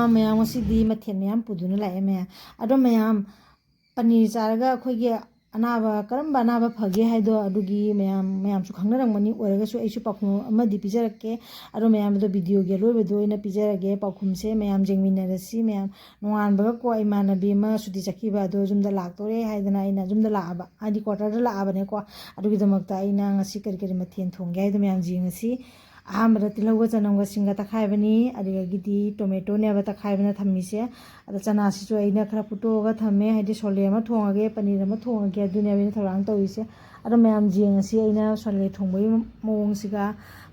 Ma'am ngasi mathien ma'am पुदुना लाए मैं अदो मैम पनीर चारगा अखोइगे अनाबा करम्बा अनाबा फगे हाइदो अदुगी मैम सु खंगनरंगमनि ओरगसु ऐसु पाखुम अमदि पिजरके अदो मैम दो वीडियो गे लोइबदो इना पिजरगे पाखुमसे मैम जेंगमिनरसी मैम नोंगानबगा को इमानबी अमा सुति चखिबा अदो जुमदा लाक्तोरे हाइदना इना जुमदा लाआबा आदि क्वार्टर लाआबने को अदुगी दमकता इना ngasi करि करि मथेन थोंगे हाइदो मैम जेंगसी अहमद तिलौगा चनमगा सिंगा तखाइबनी अदिगदी टोमेटो नेबा तखाइबना थम्मिसे अदा चनासिसु अइना खरा फुटोगा थम्मे हाइदि सोले अमा थोंगागे पनीर अमा थोंगागे अदुनेबा थौरांग तौइसे अदा मैम जेंगसी अइना सोले थोंबई मओंगसिगा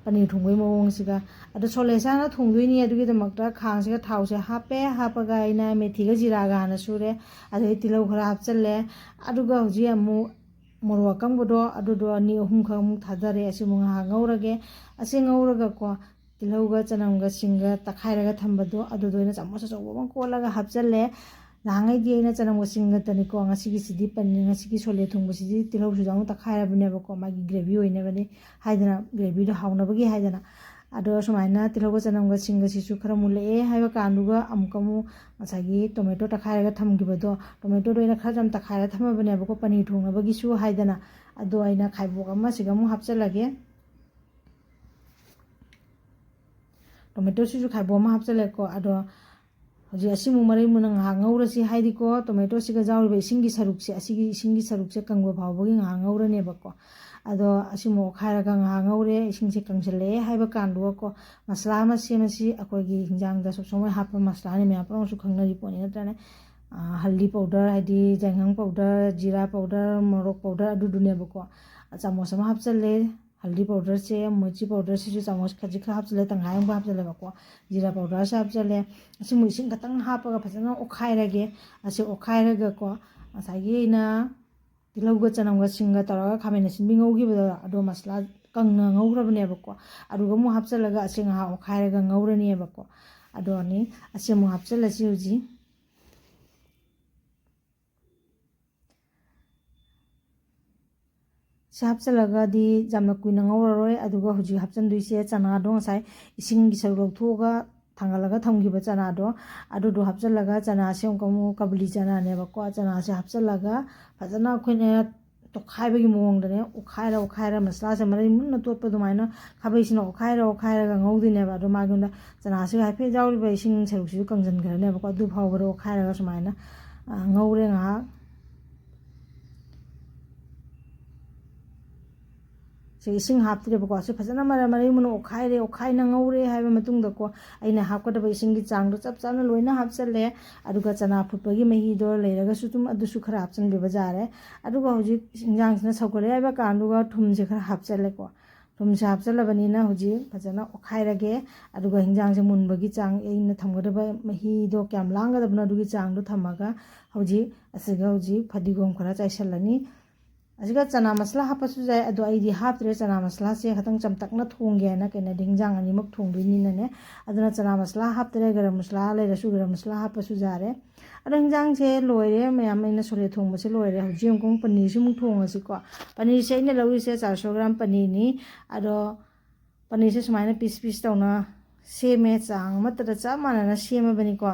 पनीर थोंबई मओंगसिगा अदा सोले साना थोंदोइनी अदुगी दमकता खांगसिगा थाउसे हापे हापगा अइना मेथिगा जिरागा हाना सुरे अदै तिलौ खरा हापचल्ले अदुगा हुजि अमु मोरो अकंबदो अदुदो अनि अहुम खमु थादरे असिमु ngौरगे असे ngौरगा को तिलौगा चनमगा सिंगा तखाइरगा थंबदो अदुदोइना चमच चौबा कोलगा हापचल्ले नांगैदि अइना चनमगा सिंगा तनिको ngasiगी सिदि पनीर ngasiगी सोले थोंबसिदि तिलौ सुजामु तखाइरबनेबको मागी ग्रेवी ओइनेबने हाइदना ग्रेवी दो हाउनबगी हाइदना अदो सुमाइना तिलौगा चनमगा सिंगा सिसु खरा मुले हाइबा कानुगा अमकमु ngसागी टोमेटो तखाइरगा थमगिबदो टोमेटो दोइना खरा जम तखाइरा थमबनेबको पनीर थोंगबगिसु हाइदना अदो अइना खाइबोक अमा सिगमु हापचलगे टोमेटो सिसु खाइबो अमा हापचलेको अदो हजि असिमु मरै मुना ngौरसि हाइदिको टोमेटो सिगा जाउरिबा इसिंगी सरुकसे असिगी इसिंगी सरुकसे कंगबो भावबगी ngौरनेबको अदो असिमु खाइरगा ngौरे इसिंगसे कंसले हाइबा कांदुको मसला अमा सेमसि अखोइगी हिंजांगदा सबसमय हापा मसलानि मैम प्रंसु खंगनरि पोनि नत्रने हल्दी पाउडर हाइदि जांगंग पाउडर जीरा पाउडर मोरक पाउडर अदुदुनेबको चामच अमा हापचले हल्दी पाउडर से मिर्ची पाउडर से चामच खजिक हापचले तंगायंग हापचलेबको जीरा पाउडर से हापचले असिमु इसिंग खतंग हापगा फजना ओखाइरगे असे ओखाइरगको असागिना तिलौगा चनमगा सिंगा तौरगा खामेन सिंबि ngौगिबदो अदो मसला कंगना ngौग्रबनेबको अदुगा मु हापचलगा असे ngहा ओखाइरगा ngौरनियबको अदो अनि असे मु हापचलसि हुजि से हापचलगादि जामना कुइना ngौररोय अदुगा हुजि हापचनदुइसे चनादो ngसाइ इसिंगी सरु लौथोगा थांगलगा थमगिबा चनादो अदुदो हापचलगा चनासे ओंकमु कबली चनानेबको चनासे हापचलगा फजना खोइना तोखाइबगी मोंगदने ओखाइरा मसलासे मरै मुन्ना तोटपा दुमाइना खाबैसिना ओखाइरा ngौदिनेबा अदो मागुंदा चनासे हाइफे जाउरिबा इसिंग सरुकसिसु कंजनगरनेबको अदु फावबरो ओखाइरा सुमाइना ngौरे ngहा से इसिंग हापतिरेबको से फजना मरै मुना ओखाइना ngौरे हाइबा मतुंगदको अइना हापकदबा इसिंगी चांगदो चप चाना लोइना हापचले अदुगा चना फुटपगी महीदो लेरगसु तुम अदुसु खरा हापचनबेबा जारे अदुगा हुजि इंजांगसिना सौगले हाइबा कांदुगा थुमसे खरा हापचलेको थुमसे हापचलबनिना हुजि फजना ओखाइरगे अदुगा हिंजांगसे मुनबगी चांग एइना थमगदबा महीदो क्याम लांगदबना अदुगी चांगदो थमगा हुजि असिगा हुजि फदिगोम खरा चाइसलनी असिगा चना मसला हापसु जाय अदो आइदि हापत्रे चना मसला से खतंग चमतकना थोंगे ना केना हिंजांग अनिमक थोंदोइनिनने अदुना चना मसला हापत्रे गरम मसला लेरसु गरम मसला हापसु जारे अदो हिंजांग से लोइरे मैम इना सोले थोंबसे लोइरे हुजि ओंकों पनीर से मुक थोंगसिको पनीर से इना लउइसे 400 ग्राम पनीर नि अदो पनीर से सुमाइना पीस पीस तौना सेमे चांग मतदा चा मानना सेमबनिको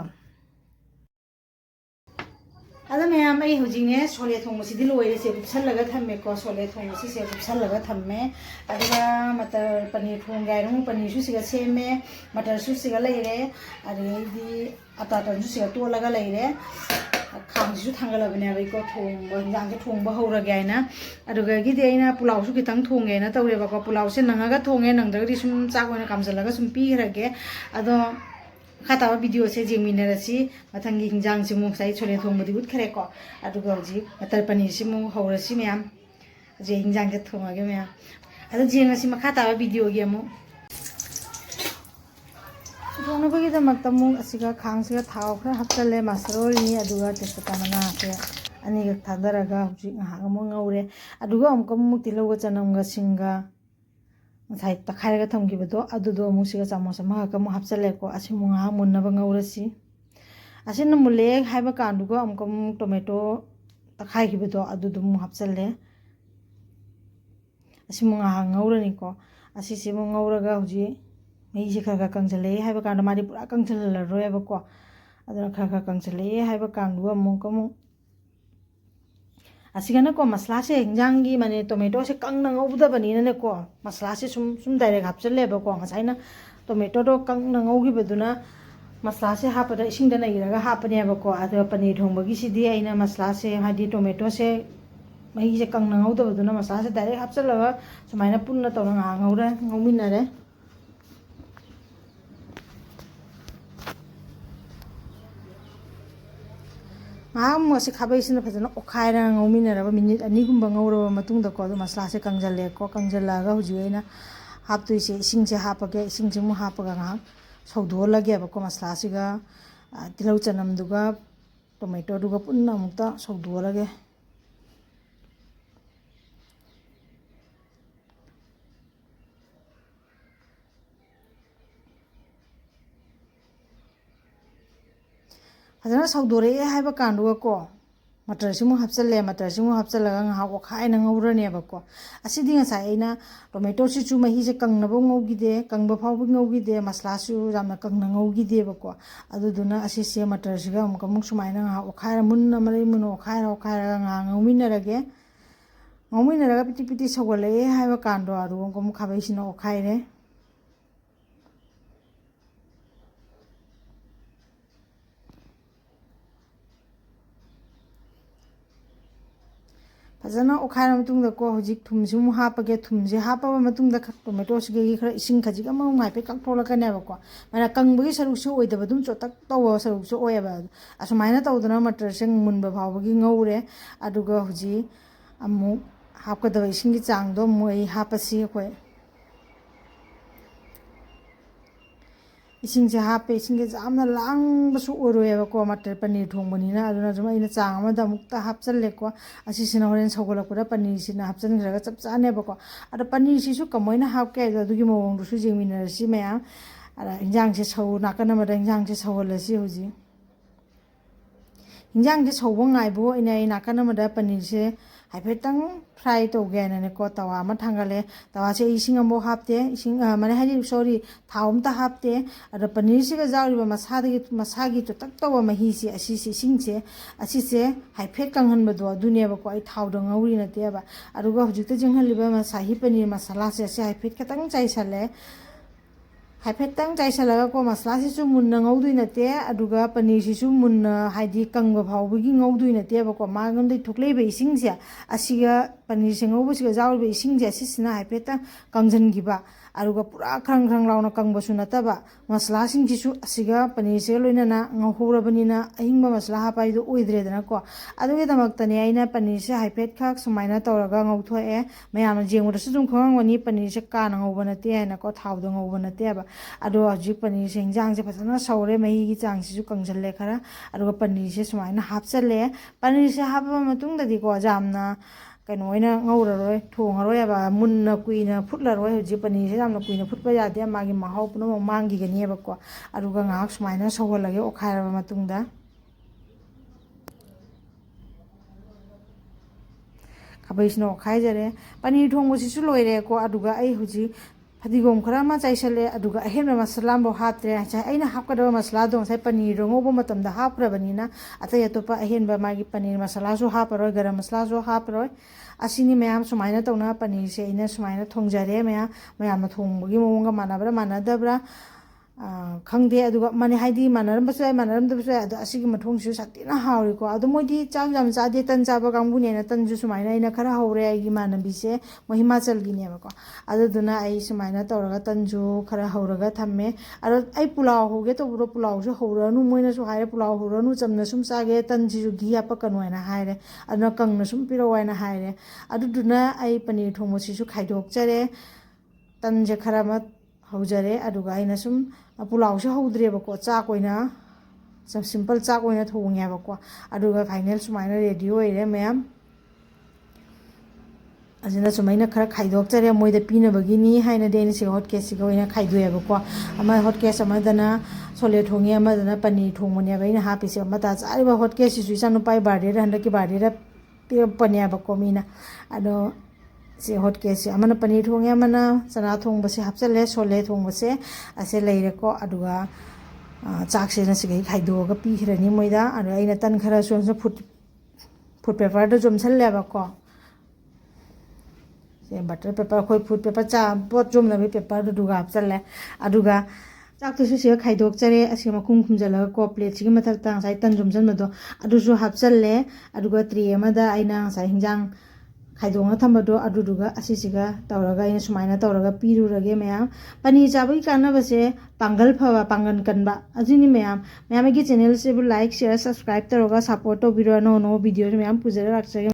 अदा मैम आई हुजिने सोले थोंबसिदि लोइरे से उपसलगा थम्मेको सोले थोंबसि से उपसलगा थम्मे अदुगा मटर पनीर थोंगाइरु पनीर सु सिगा सेमे मटर सु सिगा लैरे अरेदि अतातन सु सिगा तोलगा लैरे खांगसु थांगलबने अबैको थोंबा हिंजांगे थोंबा हौरगे आइना अदुगा गिदि आइना पुलाव सु खितंग थोंगेना तौरेबको पुलाव से नंगागा थोंगे नंदगदि सुम चाक ओइना कामजलगा सुम पीगरगे अदो खातावा वीडियो से जेंमिनरसि मथंगी हिंजांग से मुक्साइ छोले थोंबदि उतखरेको अदुगा हुजि मटर पनीर से मु हौरसि मैम जे हिंजांग से थोंगागे मैम अदो जेंगसि मखातावा वीडियो गे मु थोंनबगी दमकता मु असिगा खांगसिगा थाव खरा हापचले मासरोलनि अदुगा तेजपत्ता मना से अनिगा थादरगा हुजि ngahak मु ngौरे अदुगा अमकम मु तिलौगा चनमगा सिंगा ngसाइ तखाइरगा थमगिबदो अदुदो मुसिगा चामच अमा कमु हापचलेको असिमु ngahak मुन्नबा ngौरसि असिन मुले हाइबा कांदुगा अमकम टोमेटो तखाइगिबदो अदुदो मु हापचले असिमु ngahak ngौरनिको असिसिमु ngौरगा हुजि महीसे खरगा कंजले हाइबा कांदा मारी पुरा कंजललरोयबको ꯑꯗꯨꯅ ꯈꯔ ꯀꯪꯁꯤꯜꯂꯛꯑꯦ ꯍꯥꯏꯕ ꯀꯥꯡꯗꯨꯒ ꯑꯃꯨꯛ ꯑꯁꯤꯒꯅꯀꯣ ꯃꯁꯂꯥꯁꯦ ꯍꯤꯟꯖꯥꯡꯒꯤ ꯃꯥꯅꯦ ꯇꯣꯃꯦꯇꯣꯁꯦ ꯀꯪꯅ ꯉꯧꯗꯕꯅꯤꯅꯅꯦꯀꯣ ꯃꯁꯂꯥꯁꯦ ꯁꯨꯝ ꯗꯥꯏꯔꯦꯛ ꯍꯥꯞꯆꯜꯂꯦꯕꯀꯣ ꯉꯁꯥꯏꯅ ꯇꯣꯃꯦꯇꯣꯗꯣ ꯀꯪꯅ ꯉꯧꯈꯤꯕꯗꯨꯅ ꯃꯁꯂꯥꯁꯦ ꯍꯥꯞꯄꯗ ꯏꯁꯤꯡꯗ ꯅꯩꯔꯒ ꯍꯥꯞꯄꯅꯦꯕꯀꯣ ꯑꯗꯨꯒ ꯄꯅꯤꯔ ꯊꯣꯡꯕꯒꯤꯁꯤꯗꯤ ꯑꯩꯅ ꯃꯁꯂꯥꯁꯦ ꯍꯥꯏꯗꯤ ꯇꯣꯃꯦꯇꯣꯁꯦ ꯃꯍꯤꯁꯦ ꯀꯪꯅ ꯉꯧꯗꯕꯗꯨꯅ ꯃꯁꯂꯥꯁꯦ ꯗꯥꯏꯔꯦꯛ ꯍꯥꯞꯆꯜꯂꯒ ꯁꯨꯃꯥꯏꯅ ꯄꯨꯟꯅ ꯇꯧꯔ ꯉꯥꯏꯍꯥꯛ ꯉꯧꯃꯤꯟꯅꯔꯦ ꯉꯥꯏꯍꯥꯛ ꯑꯃꯨꯛ ꯑꯁꯤ ꯈꯥꯕꯩꯁꯤꯅ ꯐꯖꯅ ꯑꯣꯠꯈꯥꯏꯔꯒ ꯉꯧꯃꯤꯟꯅꯔꯕ ꯃꯤꯅꯤꯠ 2ꯒꯨꯝꯕ ꯉꯧꯔꯕ ꯃꯇꯨꯡꯗꯀꯣ ꯑꯗꯨ ꯃꯁꯂꯥꯁꯦ ꯀꯪꯁꯤꯜꯂꯦꯀꯣ ꯀꯪꯁꯤꯜꯂꯛꯑꯒ ꯍꯧꯖꯤꯛ ꯑꯩꯅ ꯍꯥꯞꯇꯣꯏꯁꯦ ꯏꯁꯤꯡꯁꯦ ꯍꯥꯞꯄꯒꯦ ꯏꯁꯤꯡꯁꯦ ꯑꯃꯨꯛ ꯍꯥꯞꯄꯒ ꯉꯥꯏꯍꯥꯛ ꯁꯧꯗꯣꯛꯍꯜꯂꯒꯦꯕꯀꯣ ꯃꯁꯂꯥꯁꯤꯒ ꯇꯤꯜꯍꯧ ꯆꯅꯝꯗꯨꯒ ꯇꯣꯃꯦꯇꯣꯗꯨꯒ ꯄꯨꯟꯅ ꯑꯃꯨꯛꯇ ꯁꯧꯗꯣꯛꯍꯜꯂꯒꯦ ꯐꯖꯅ ꯁꯧꯗꯣꯔꯛꯑꯦ ꯍꯥꯏꯕ ꯀꯥꯟꯗꯨꯒꯀꯣ ꯃꯇꯔꯁꯤꯃꯨꯛ ꯍꯥꯞꯆꯜꯂꯦ ꯃꯇꯔꯁꯤꯃꯨꯛ ꯍꯥꯞꯆꯜꯂꯒ ꯉꯥꯏꯍꯥꯛ ꯑꯣꯠꯈꯥꯏꯅ ꯉꯧꯔꯅꯦꯕꯀꯣ ꯑꯁꯤꯗꯤ ꯉꯁꯥꯏ ꯑꯩꯅ ꯇꯣꯃꯦꯇꯣꯁꯤꯁꯨ ꯃꯍꯤꯁꯦ ꯀꯪꯅꯕ ꯉꯧꯈꯤꯗꯦ ꯀꯪꯕ ꯐꯥꯎꯕ ꯉꯧꯈꯤꯗꯦ ꯃꯁꯂꯥꯁꯨ ꯌꯥꯝꯅ ꯀꯪꯅ ꯉꯧꯈꯤꯗꯦꯕꯀꯣ ꯑꯗꯨꯗꯨꯅ ꯑꯁꯤꯁꯦ ꯃꯇꯔꯁꯤꯒ ꯑꯃꯨꯛ ꯁꯨꯃꯥꯏꯅ ꯉꯥꯏꯍꯥꯛ ꯑꯣꯠꯈꯥꯏꯔ ꯃꯨꯟꯅ ꯃꯔꯩ ꯃꯨꯟꯅ ꯑꯣꯠꯈꯥꯏꯔꯒ ꯉꯥꯏꯍꯥꯛ ꯉꯧꯃꯤꯟꯅꯔꯒ ꯄꯤꯇꯤꯛ ꯄꯤꯇꯤꯛ ꯁꯧꯒꯠꯂꯛꯑꯦ ꯍꯥꯏꯕ ꯀꯥꯟꯗꯣ ꯑꯗꯨꯒ ꯑꯃꯨꯛ ꯈꯥꯕꯩꯁꯤꯅ ꯑꯣꯠꯈꯥꯏꯔꯦ ꯐꯖꯅ ꯑꯣꯠꯈꯥꯏꯔ ꯃꯇꯨꯡꯗꯀꯣ ꯍꯧꯖꯤꯛ ꯊꯨꯝꯁꯤ ꯑꯃꯨꯛ ꯍꯥꯞꯄꯒꯦ ꯊꯨꯝꯁꯦ ꯍꯥꯞꯄꯕ ꯃꯇꯨꯡꯗ ꯇꯣꯃꯦꯇꯣꯁꯤꯒꯤ ꯈꯔ ꯏꯁꯤꯡ ꯈꯖꯤꯛ ꯑꯃꯃꯨꯛ ꯍꯥꯏꯐꯦꯠ ꯀꯪꯊꯣꯛꯂꯛꯀꯅꯦꯕꯀꯣ ꯃꯥꯅ ꯀꯪꯕꯒꯤ ꯁꯔꯨꯛꯁꯨ ꯑꯣꯏꯗꯕ ꯑꯗꯨꯝ ꯆꯣꯠꯇꯛ ꯇꯧꯕ ꯁꯔꯨꯛꯁꯨ ꯑꯣꯏꯌꯦꯕ ꯑꯁꯨꯃꯥꯏꯅ ꯇꯧꯗꯅ ꯃꯇꯔꯁꯦ ꯃꯨꯟꯕ ꯐꯥꯎꯕꯒꯤ ꯉꯧꯔꯦ ꯑꯗꯨꯒ ꯍꯧꯖꯤꯛ ꯑꯃꯨꯛ ꯍꯥꯞꯀꯗꯕ ꯏꯁꯤꯡꯒꯤ ꯆꯥꯡꯗꯣ ꯑꯃꯨꯛ ꯑꯩ ꯍꯥꯞꯄꯁꯤ ꯑꯩꯈꯣꯏ ꯏꯁꯤꯡꯁꯦ ꯍꯥꯞꯄꯦ ꯏꯁꯤꯡꯁꯦ ꯌꯥꯝꯅ ꯂꯥꯡꯕꯁꯨ ꯑꯣꯏꯔꯣꯏꯑꯕꯀꯣ ꯃꯇꯔ ꯄꯅꯤꯔ ꯊꯣꯡꯕꯅꯤꯅ ꯑꯗꯨꯅ ꯁꯨꯝ ꯑꯩꯅ ꯆꯥꯡ ꯑꯃꯗ ꯑꯃꯨꯛꯇ ꯍꯥꯞꯆꯜꯂꯦꯀꯣ ꯑꯁꯤꯁꯤꯅ ꯍꯣꯔꯦꯟ ꯁꯧꯒꯠꯂꯛꯄꯗ ꯄꯅꯤꯔꯁꯤꯅ ꯍꯥꯞꯆꯤꯟꯈ꯭ꯔꯒ ꯆꯞ ꯆꯥꯅꯦꯕꯀꯣ ꯑꯗꯣ ꯄꯅꯤꯔꯁꯤꯁꯨ ꯀꯃꯥꯏꯅ ꯍꯥꯞꯀꯦ ꯍꯥꯏꯗꯣ ꯑꯗꯨꯒꯤ ꯃꯑꯣꯡꯗꯨꯁꯨ ꯌꯦꯡꯃꯤꯟꯅꯔꯁꯤ ꯃꯌꯥꯝ ꯏꯟꯖꯥꯡꯁꯦ ꯅꯥꯀꯟ ꯑꯃꯗ ꯏꯟꯖꯥꯡꯁꯦ ꯁꯧꯍꯜꯂꯁꯤ ꯍꯧꯖꯤꯛ ꯏꯟꯖꯥꯡꯁꯦ ꯁꯧꯕ ꯉꯥꯏꯕ ꯑꯣꯏꯅ ꯑꯩ ꯅꯥꯀꯟ ꯑꯃꯗ ꯄꯅꯤꯔꯁꯦ ꯍꯥꯏꯐꯦꯠꯇꯪ ꯐ꯭ꯔꯥꯏ ꯇꯧꯒꯦ ꯍꯥꯏꯅꯅꯦꯀꯣ ꯇꯋꯥ ꯑꯃ ꯊꯥꯡꯒꯠꯂꯦ ꯇꯋꯥꯁꯦ ꯏꯁꯤꯡ ꯑꯃꯐꯥꯎ ꯍꯥꯞꯇꯦ ꯏꯁꯤꯡ ꯃꯥꯅꯦ ꯍꯥꯏꯗꯤ ꯁꯣꯔꯤ ꯊꯥꯎ ꯑꯝꯇ ꯍꯥꯞꯇꯦ ꯑꯗꯣ ꯄꯅꯤꯔꯁꯤꯒ ꯌꯥꯎꯔꯤꯕ ꯃꯁꯥꯒꯤ ꯆꯣꯇꯛ ꯇꯧꯕ ꯃꯍꯤꯁꯦ ꯑꯁꯤꯁꯦ ꯏꯁꯤꯡꯁꯦ ꯑꯁꯤꯁꯦ ꯍꯥꯏꯐꯦꯠ ꯀꯪꯍꯟꯕꯗꯣ ꯑꯗꯨꯅꯦꯕꯀꯣ ꯑꯩ ꯊꯥꯎꯗ ꯉꯧꯔꯤ ꯅꯠꯇꯦꯕ ꯑꯗꯨꯒ ꯍꯧꯖꯤꯛꯇ ꯆꯪꯍꯜꯂꯤꯕ ꯁꯥꯍꯤ ꯄꯅꯤꯔ ꯃꯁꯥꯂꯥꯁꯦ ꯑꯁꯤ ꯍꯥꯏꯐꯦꯠ ꯈꯤꯇꯪ ꯆꯥꯏꯁꯜꯂꯦ ꯍꯥꯏꯐꯦꯠꯇꯪ ꯆꯥꯏꯁꯜꯂꯒꯀꯣ ꯃꯁꯂꯥꯁꯤꯁꯨ ꯃꯨꯟꯅ ꯉꯧꯗꯣꯏ ꯅꯠꯇꯦ ꯑꯗꯨꯒ ꯄꯅꯤꯔꯁꯤꯁꯨ ꯃꯨꯟꯅ ꯍꯥꯏꯗꯤ ꯀꯪꯕ ꯐꯥꯎꯕꯒꯤ ꯉꯧꯗꯣꯏ ꯅꯠꯇꯦꯕꯀꯣ ꯃꯥꯉꯣꯟꯗꯩ ꯊꯣꯛꯂꯛꯏꯕ ꯏꯁꯤꯡꯁꯦ ꯑꯁꯤꯒ ꯄꯅꯤꯔꯁꯦ ꯉꯧꯕꯁꯤꯒ ꯌꯥꯎꯔꯤꯕ ꯏꯁꯤꯡꯁꯦ ꯑꯁꯤꯁꯤꯅ ꯍꯥꯏꯐꯦꯠꯇꯪ ꯀꯪꯁꯤꯟꯈꯤꯕ ꯑꯗꯨꯒ ꯄꯨꯔꯥ ꯈ꯭ꯔꯪ ꯂꯥꯎꯅ ꯀꯪꯕꯁꯨ ꯅꯠꯇꯕ ꯃꯁꯂꯥꯁꯤꯡꯁꯤꯁꯨ ꯑꯁꯤꯒ ꯄꯅꯤꯔꯁꯤꯒ ꯂꯣꯏꯅꯅ ꯉꯧꯍꯧꯔꯕꯅꯤꯅ ꯑꯍꯤꯡꯕ ꯃꯁꯂꯥ ꯍꯥꯞꯄ ꯍꯥꯏꯗꯣ ꯑꯣꯏꯗ꯭ꯔꯦꯗꯅꯀꯣ ꯑꯗꯨꯒꯤꯗꯃꯛꯇꯅꯦ ꯑꯩꯅ ꯄꯅꯤꯔꯁꯦ ꯍꯥꯏꯐꯦꯠꯈꯛ ꯁꯨꯃꯥꯏꯅ ꯇꯧꯔꯒ ꯉꯧꯊꯣꯛꯑꯦ ꯃꯌꯥꯝꯅ ꯌꯦꯡꯕꯗꯁꯨ ꯑꯗꯨꯝ ꯈꯪꯉꯝꯒꯅꯤ ꯄꯅꯤꯔꯁꯦ ꯀꯥꯅ ꯉꯧꯕ ꯅꯠꯇꯦ ꯍꯥꯏꯅꯀꯣ ꯊꯥꯎꯗ ꯉꯧꯕ ꯅꯠꯇꯦꯕ ꯑꯗꯣ ꯍꯧꯖꯤꯛ ꯄꯅꯤꯔꯁꯦ ꯏꯟꯖꯥꯡꯁꯦ ꯐꯖꯅ ꯁꯧꯔꯦ ꯃꯍꯤꯒꯤ ꯆꯥꯡꯁꯤꯁꯨ ꯀꯪꯁꯤꯜꯂꯦ ꯈꯔ ꯑꯗꯨꯒ ꯄꯅꯤꯔꯁꯦ ꯁꯨꯃꯥꯏꯅ ꯍꯥꯞꯆꯜꯂꯦ ꯄꯅꯤꯔꯁꯦ ꯍꯥꯞꯄꯕ ꯃꯇꯨꯡꯗꯗꯤꯀꯣ ꯌꯥꯝꯅ ꯀꯩꯅꯣ ꯑꯣꯏꯅ ꯉꯧꯔꯔꯣꯏ ꯊꯣꯡꯉꯔꯣꯏꯕ ꯃꯨꯟꯅ ꯀꯨꯏꯅ ꯐꯨꯠꯂꯔꯣꯏ ꯍꯧꯖꯤꯛ ꯄꯅꯤꯔꯁꯦ ꯌꯥꯝꯅ ꯀꯨꯏꯅ ꯐꯨꯠꯄ ꯌꯥꯗꯦ ꯃꯥꯒꯤ ꯃꯍꯥꯎ ꯄꯨꯝꯅꯃꯛ ꯃꯥꯡꯈꯤꯒꯅꯦꯕꯀꯣ ꯑꯗꯨꯒ ꯉꯥꯏꯍꯥꯛ ꯁꯨꯃꯥꯏꯅ ꯁꯧꯍꯜꯂꯒꯦ ꯑꯣꯠꯈꯥꯏꯔꯕ ꯃꯇꯨꯡꯗ ꯈꯥꯕꯩꯁꯤꯅ ꯑꯣꯠꯈꯥꯏꯖꯔꯦ ꯄꯅꯤꯔ ꯊꯣꯡꯕꯁꯤꯁꯨ ꯂꯣꯏꯔꯦꯀꯣ ꯑꯗꯨꯒ ꯑꯩ ꯍꯧꯖꯤꯛ ꯐꯗꯤꯒꯣꯝ ꯈꯔ ꯑꯃ ꯆꯥꯏꯁꯜꯂꯦ ꯑꯗꯨꯒ ꯑꯍꯦꯟꯕ ꯃꯁꯂꯥ ꯑꯃꯐꯥꯎ ꯍꯥꯞꯇ꯭ꯔꯦ ꯉꯁꯥꯏ ꯑꯩꯅ ꯍꯥꯞꯀꯗꯕ ꯃꯁꯂꯥꯗꯣ ꯉꯁꯥꯏ ꯄꯅꯤꯔꯗꯣ ꯉꯧꯕ ꯃꯇꯝꯗ ꯍꯥꯞꯈ꯭ꯔꯕꯅꯤꯅ ꯑꯇꯩ ꯑꯇꯣꯞꯄ ꯑꯍꯦꯟꯕ ꯃꯥꯒꯤ ꯄꯅꯤꯔ ꯃꯁꯂꯥꯁꯨ ꯍꯥꯞꯄꯔꯣꯏ ꯒꯔꯝ ꯃꯁꯂꯥꯁꯨ ꯍꯥꯞꯄꯔꯣꯏ ꯑꯁꯤꯅꯤ ꯃꯌꯥꯝ ꯁꯨꯃꯥꯏꯅ ꯇꯧꯅ ꯄꯅꯤꯔꯁꯦ ꯑꯩꯅ ꯁꯨꯃꯥꯏꯅ ꯊꯣꯡꯖꯔꯦ ꯃꯌꯥꯝꯅ ꯊꯣꯡꯕꯒꯤ ꯃꯑꯣꯡꯒ ꯃꯥꯟꯅꯕ꯭ꯔꯥ ꯃꯥꯟꯅꯗꯕ꯭ꯔꯥ ꯈꯪꯗꯦ ꯑꯗꯨꯒ ꯍꯥꯏꯗꯤ ꯃꯥꯟꯅꯔꯝꯕꯁꯨ ꯌꯥꯏ ꯃꯥꯟꯅꯔꯝꯗꯕꯁꯨ ꯌꯥꯏ ꯑꯗꯣ ꯑꯁꯤꯒꯤ ꯃꯊꯣꯡꯁꯤꯁꯨ ꯁꯥꯊꯤꯅ ꯍꯥꯎꯔꯤꯀꯣ ꯑꯗꯣ ꯃꯣꯏꯗꯤ ꯆꯥꯛ ꯌꯥꯝ ꯆꯥꯗꯦ ꯇꯟ ꯆꯥꯕ ꯀꯥꯡꯕꯨꯅꯦꯅ ꯇꯟꯁꯨ ꯁꯨꯃꯥꯏꯅ ꯑꯩꯅ ꯈꯔ ꯍꯧꯔꯦ ꯑꯩꯒꯤ ꯏꯃꯥꯟꯅꯕꯤꯁꯦ ꯃꯣꯏ ꯍꯤꯃꯥꯆꯜꯒꯤꯅꯦꯕꯀꯣ ꯑꯗꯨꯗꯨꯅ ꯑꯩ ꯁꯨꯃꯥꯏꯅ ꯇꯧꯔꯒ ꯇꯟꯁꯨ ꯈꯔ ꯍꯧꯔꯒ ꯊꯝꯃꯦ ꯑꯗꯣ ꯑꯩ ꯄꯨꯂꯥꯎ ꯍꯧꯒꯦ ꯇꯧꯕꯗꯣ ꯄꯨꯂꯥꯎꯁꯨ ꯍꯧꯔꯅꯨ ꯃꯣꯏꯅꯁꯨ ꯍꯥꯏꯔꯦ ꯄꯨꯂꯥꯎ ꯍꯧꯔꯅꯨ ꯆꯝꯅ ꯁꯨം ꯆꯥꯒꯦ ꯇꯟꯁꯤꯁꯨ ꯘꯤ ꯍꯥꯞꯄꯛꯀꯅꯨ ꯍꯥꯏꯅ ꯍꯥꯏꯔꯦ ꯑꯗꯨꯅ ꯀꯪꯅ ꯁꯨꯝ ꯄꯤꯔꯛꯑꯣ ꯍꯥꯏꯅ ꯍꯥꯏꯔꯦ ꯑꯗꯨꯗꯨꯅ ꯑꯩ ꯄꯅꯤꯔ ꯊꯣꯡꯕꯁꯤꯁꯨ ꯈꯥꯏꯗꯣꯛꯆꯔꯦ ꯇꯟꯁꯦ ꯈꯔ ꯑꯃ ꯍꯧꯖꯔꯦ ꯑꯗꯨꯒ ꯑꯩꯅ ꯁꯨꯝ ꯄꯨꯂꯥꯎꯁꯨ ꯍꯧꯗ꯭ꯔꯦꯕꯀꯣ ꯆꯥꯛ ꯑꯣꯏꯅ ꯁꯤꯝꯄꯜ ꯆꯥꯛ ꯑꯣꯏꯅ ꯊꯣꯡꯉꯦꯕꯀꯣ ꯑꯗꯨꯒ ꯐꯥꯏꯅꯦꯜ ꯁꯨꯃꯥꯏꯅ ꯔꯦꯗꯤ ꯑꯣꯏꯔꯦ ꯃꯌꯥꯝ ꯑꯁꯤꯅ ꯁꯨꯃꯥꯏꯅ ꯈꯔ ꯈꯥꯏꯗꯣꯛꯆꯔꯦ ꯃꯣꯏꯗ ꯄꯤꯅꯕꯒꯤꯅꯤ ꯍꯥꯏꯅꯗꯤ ꯑꯩꯅ ꯁꯤꯒ ꯍꯣꯠꯀꯦꯁꯁꯤꯒ ꯑꯣꯏꯅ ꯈꯥꯏꯗꯣꯛꯑꯦꯕꯀꯣ ꯑꯃ ꯍꯣꯠꯀꯦꯁ ꯑꯃꯗꯅ ꯁꯣꯂꯦ ꯊꯣꯡꯉꯦ ꯑꯃꯗꯅ ꯄꯅꯤꯔ ꯊꯣꯡꯕꯅꯦꯕ ꯑꯩꯅ ꯍꯥꯞꯄꯤꯁꯦ ꯃꯇꯥ ꯆꯥꯔꯤꯕ ꯍꯣꯠꯀꯦꯁꯁꯤꯁꯨ ꯏꯆꯥꯅꯨꯄꯥꯒꯤ ꯕꯥꯔꯗꯦꯗ ꯍꯟꯗꯛꯀꯤ ꯕꯥꯔꯗꯦꯗ ꯄꯤꯔꯛꯄꯅꯦꯕꯀꯣ ꯃꯤꯅ ꯑꯗꯣ ꯁꯤ ꯍꯣꯠꯀꯦꯁꯁꯦ ꯑꯃꯅ ꯄꯅꯤꯔ ꯊꯣꯡꯉꯦ ꯑꯃꯅ ꯆꯅꯥ ꯊꯣꯡꯕꯁꯦ ꯍꯥꯞꯆꯜꯂꯦ ꯁꯣꯂꯦ ꯊꯣꯡꯕꯁꯦ ꯑꯁꯦ ꯂꯩꯔꯦꯀꯣ ꯑꯗꯨꯒ ꯆꯥꯛꯁꯤꯅ ꯁꯤꯒꯩ ꯈꯥꯏꯗꯣꯛꯑꯒ ꯄꯤꯈ꯭ꯔꯅꯤ ꯃꯣꯏꯗ ꯑꯗꯣ ꯑꯩꯅ ꯇꯟ ꯈꯔ ꯁꯣꯝꯁꯨ ꯐꯨꯗ ꯄꯦꯄꯔꯗ ꯌꯣꯝꯁꯜꯂꯦꯕꯀꯣ बटर पेपर अखोई फूड पेपर चा पोट जोमनबी पेपर दुगा हapchalle aduga चाकतुसु सिगा खाइदोकचरे असि मखुम खुमजलगा को plate सिगी मथक्ता ngai tan jomjanbado adusu hapchalle aduga tray amada aina ngai hinjang खाइदोंगा थम्बदो अदुदुगा असिसिगा तौरगा इन सुमाइना तौरगा पीरुरगे मैम पनीर चाबगी कानबसे पांगल फवा पांगन कनबा अजिनि मैम की चैनल से लाइक शेयर सब्सक्राइब तौरगा सपोर्ट तौबिरो नो वीडियो मैम पुजरा राखसगे।